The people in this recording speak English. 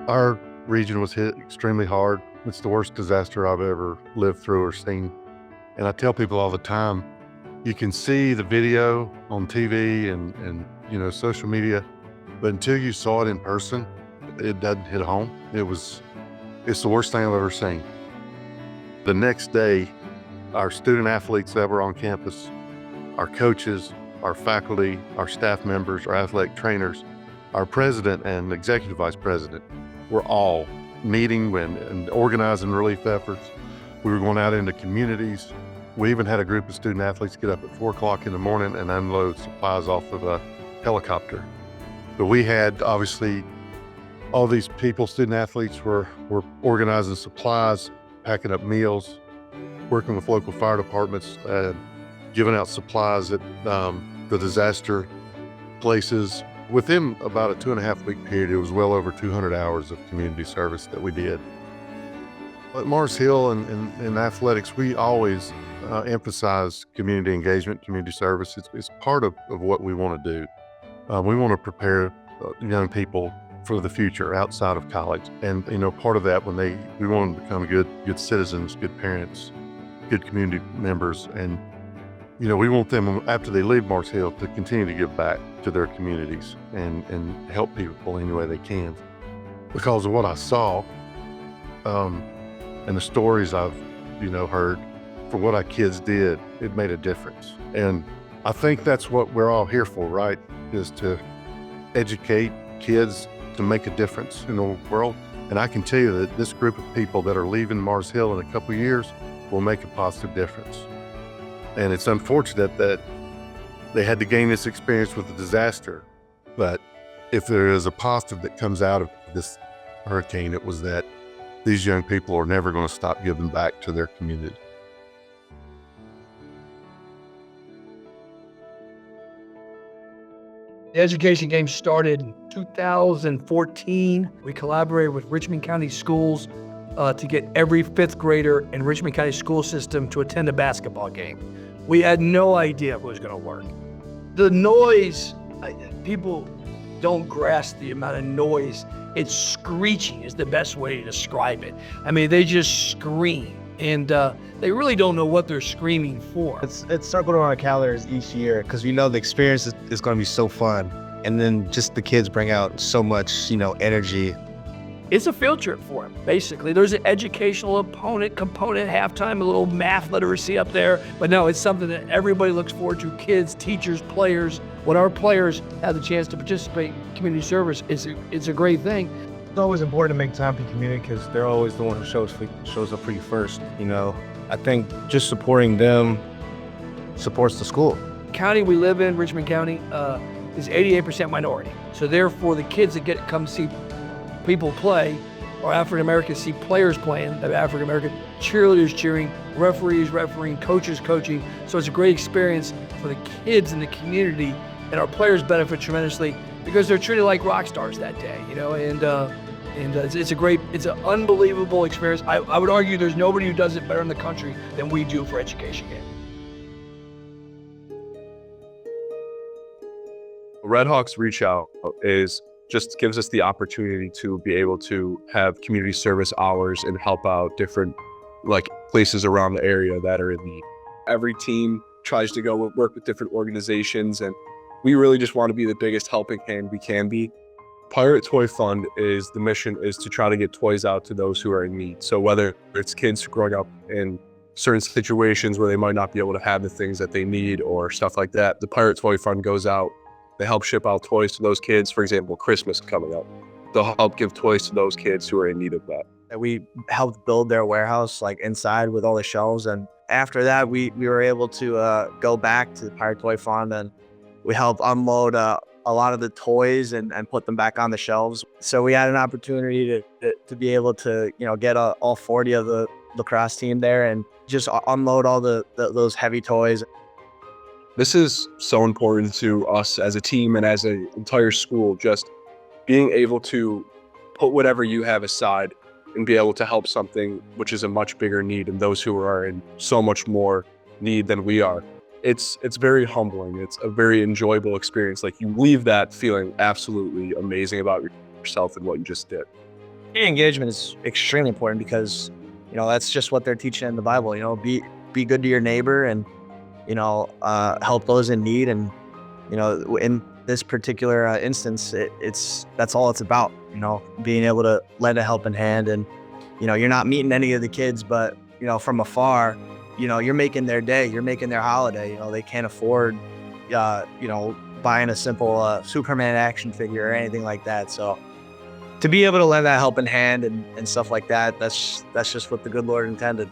Our region was hit extremely hard. It's the worst disaster I've ever lived through or seen. And I tell people all the time, you can see the video on TV and social media, but until you saw it in person, it doesn't hit home. It's the worst thing I've ever seen. The next day, our student athletes that were on campus, our coaches, our faculty, our staff members, our athletic trainers, our president and executive vice president were all meeting and organizing relief efforts. We were going out into communities. We even had a group of student athletes get up at 4 o'clock in the morning and unload supplies off of a helicopter. But we had, obviously, all these people, student athletes were organizing supplies, packing up meals, working with local fire departments, giving out supplies at the disaster places. Within about a 2.5-week period, it was well over 200 hours of community service that we did. At Mars Hill and athletics, we always emphasize community engagement, community service. It's part of what we want to do. We want to prepare young people for the future outside of college. And, part of that we want them to become good citizens, good parents, good community members. And, we want them, after they leave Mars Hill, to continue to give back to their communities and help people any way they can. Because of what I saw and the stories I've, heard, for what our kids did, it made a difference. And I think that's what we're all here for, right? Is to educate kids to make a difference in the world. And I can tell you that this group of people that are leaving Mars Hill in a couple of years will make a positive difference. And it's unfortunate that they had to gain this experience with the disaster. But if there is a positive that comes out of this hurricane, it was that these young people are never going to stop giving back to their community. The education game started in 2014. We collaborated with Richmond County Schools to get every 5th grader in Richmond County school system to attend a basketball game. We had no idea if it was going to work. The noise, people don't grasp the amount of noise. It's screeching is the best way to describe it. I mean, they just scream, and they really don't know what they're screaming for. It's circled on our calendars each year because we know the experience is going to be so fun. And then just the kids bring out so much, energy. It's a field trip for them, basically. There's an educational component halftime, a little math literacy up there. But no, it's something that everybody looks forward to, kids, teachers, players. When our players have the chance to participate in community service, it's a great thing. It's always important to make time for community because they're always the one who shows up for you first, I think just supporting them supports the school. County we live in, Richmond County, is 88% minority. So therefore, the kids that come see people play are African Americans, see players playing, African American cheerleaders cheering, referees refereeing, coaches coaching. So it's a great experience for the kids in the community, and our players benefit tremendously because they're treated like rock stars that day, and it's an unbelievable experience. I would argue there's nobody who does it better in the country than we do for education game. Red Hawks Reach Out just gives us the opportunity to be able to have community service hours and help out different places around the area that are in need. Every team tries to go work with different organizations, and we really just want to be the biggest helping hand we can be. Pirate Toy Fund the mission is to try to get toys out to those who are in need. So whether it's kids growing up in certain situations where they might not be able to have the things that they need or stuff like that, the Pirate Toy Fund goes out. They help ship out toys to those kids. For example, Christmas coming up. They'll help give toys to those kids who are in need of that. We helped build their warehouse inside with all the shelves. And after that, we were able to go back to the Pirate Toy Fund, and we helped unload a lot of the toys and put them back on the shelves. So we had an opportunity to be able to, get all 40 of the lacrosse team there and just unload all those heavy toys. This is so important to us as a team and as an entire school, just being able to put whatever you have aside and be able to help something which is a much bigger need and those who are in so much more need than we are. It's very humbling. It's a very enjoyable experience. You leave that feeling absolutely amazing about yourself and what you just did. community engagement is extremely important because, that's just what they're teaching in the Bible. Be good to your neighbor and, help those in need. And, in this particular instance, that's all it's about, being able to lend a helping hand. And, you're not meeting any of the kids, but, from afar, you're making their day, you're making their holiday. They can't afford, buying a simple Superman action figure or anything like that. So to be able to lend that helping hand and stuff like that, that's just what the good Lord intended.